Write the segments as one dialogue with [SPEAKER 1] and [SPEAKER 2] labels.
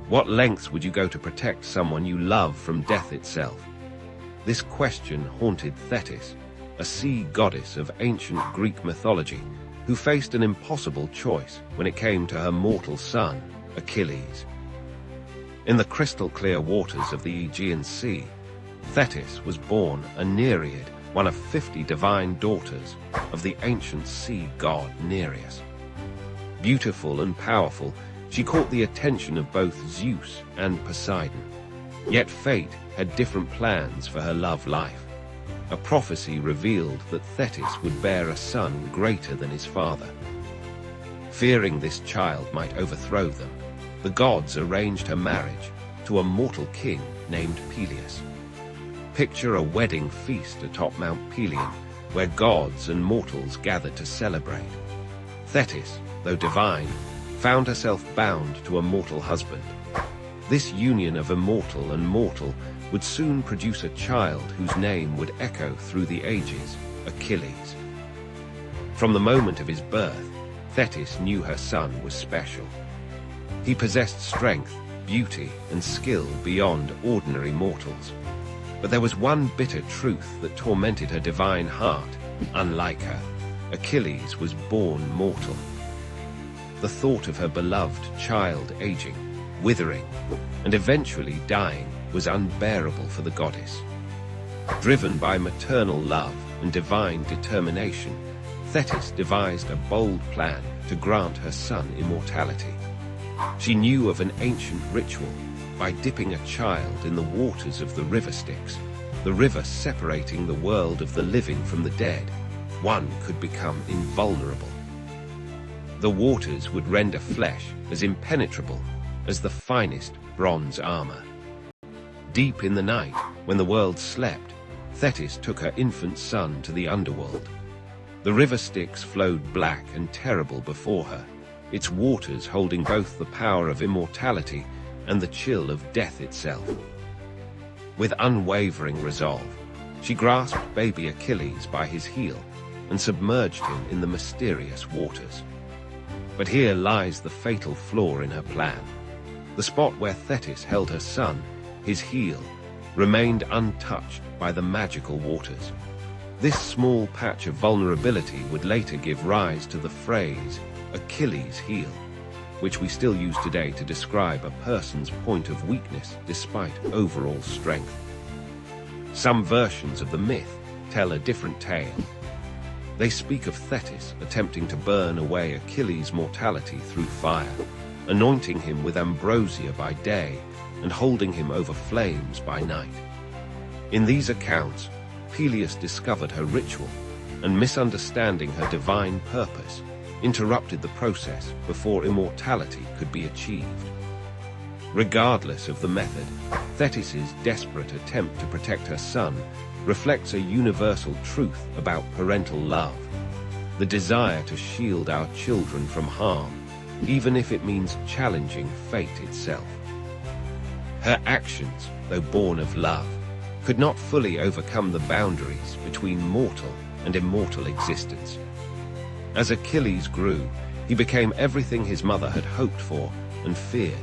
[SPEAKER 1] What lengths would you go to protect someone you love from death itself? This question haunted Thetis, a sea goddess of ancient Greek mythology, who faced an impossible choice when it came to her mortal son, Achilles. In the crystal-clear waters of the Aegean Sea, Thetis was born a Nereid, one of 50 divine daughters of the ancient sea god Nereus. Beautiful and powerful, she caught the attention of both Zeus and Poseidon. Yet fate had different plans for her love life. A prophecy revealed that Thetis would bear a son greater than his father. Fearing this child might overthrow them, the gods arranged her marriage to a mortal king named Peleus. Picture a wedding feast atop Mount Pelion, where gods and mortals gathered to celebrate. Thetis, though divine, found herself bound to a mortal husband. This union of immortal and mortal would soon produce a child whose name would echo through the ages, Achilles. From the moment of his birth, Thetis knew her son was special. He possessed strength, beauty, and skill beyond ordinary mortals. But there was one bitter truth that tormented her divine heart. Unlike her, Achilles was born mortal. The thought of her beloved child aging, withering, and eventually dying was unbearable for the goddess. Driven by maternal love and divine determination, Thetis devised a bold plan to grant her son immortality. She knew of an ancient ritual. By dipping a child in the waters of the River Styx, the river separating the world of the living from the dead, one could become invulnerable. The waters would render flesh as impenetrable as the finest bronze armor. Deep in the night, when the world slept, Thetis took her infant son to the underworld. The River Styx flowed black and terrible before her, its waters holding both the power of immortality and the chill of death itself. With unwavering resolve, she grasped baby Achilles by his heel and submerged him in the mysterious waters. But here lies the fatal flaw in her plan. The spot where Thetis held her son, his heel, remained untouched by the magical waters. This small patch of vulnerability would later give rise to the phrase Achilles' heel, which we still use today to describe a person's point of weakness despite overall strength. Some versions of the myth tell a different tale. They speak of Thetis attempting to burn away Achilles' mortality through fire, anointing him with ambrosia by day and holding him over flames by night. In these accounts, Peleus discovered her ritual and, misunderstanding her divine purpose, interrupted the process before immortality could be achieved. Regardless of the method, Thetis's desperate attempt to protect her son reflects a universal truth about parental love: the desire to shield our children from harm, even if it means challenging fate itself. Her actions, though born of love, could not fully overcome the boundaries between mortal and immortal existence. As Achilles grew, he became everything his mother had hoped for and feared.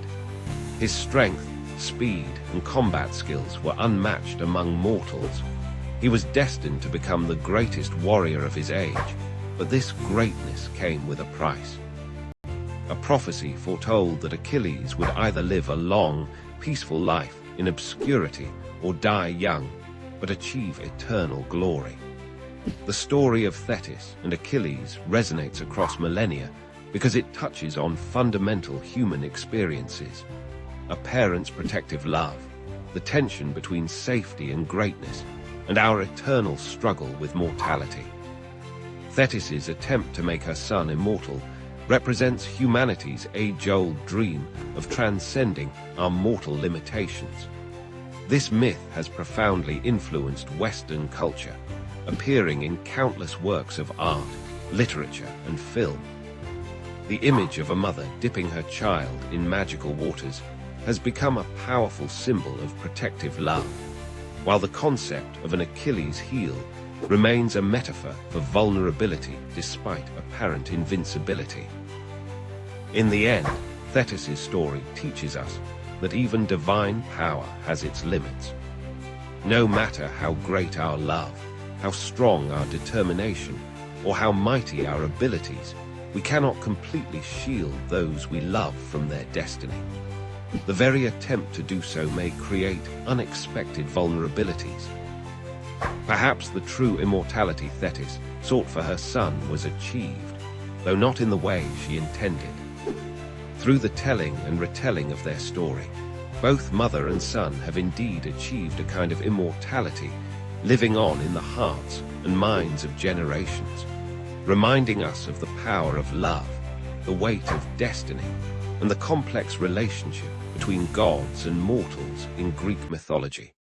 [SPEAKER 1] His strength, speed, and combat skills were unmatched among mortals. He was destined to become the greatest warrior of his age, but this greatness came with a price. A prophecy foretold that Achilles would either live a long, peaceful life in obscurity or die young, but achieve eternal glory. The story of Thetis and Achilles resonates across millennia because it touches on fundamental human experiences: a parent's protective love, the tension between safety and greatness, and our eternal struggle with mortality. Thetis's attempt to make her son immortal represents humanity's age-old dream of transcending our mortal limitations. This myth has profoundly influenced Western culture, appearing in countless works of art, literature, and film. The image of a mother dipping her child in magical waters has become a powerful symbol of protective love, while the concept of an Achilles heel remains a metaphor for vulnerability despite apparent invincibility. In the end, Thetis's story teaches us that even divine power has its limits. No matter how great our love, how strong our determination, or how mighty our abilities, we cannot completely shield those we love from their destiny. The very attempt to do so may create unexpected vulnerabilities. Perhaps the true immortality Thetis sought for her son was achieved, though not in the way she intended. Through the telling and retelling of their story, both mother and son have indeed achieved a kind of immortality, living on in the hearts and minds of generations, reminding us of the power of love, the weight of destiny, and the complex relationship between gods and mortals in Greek mythology.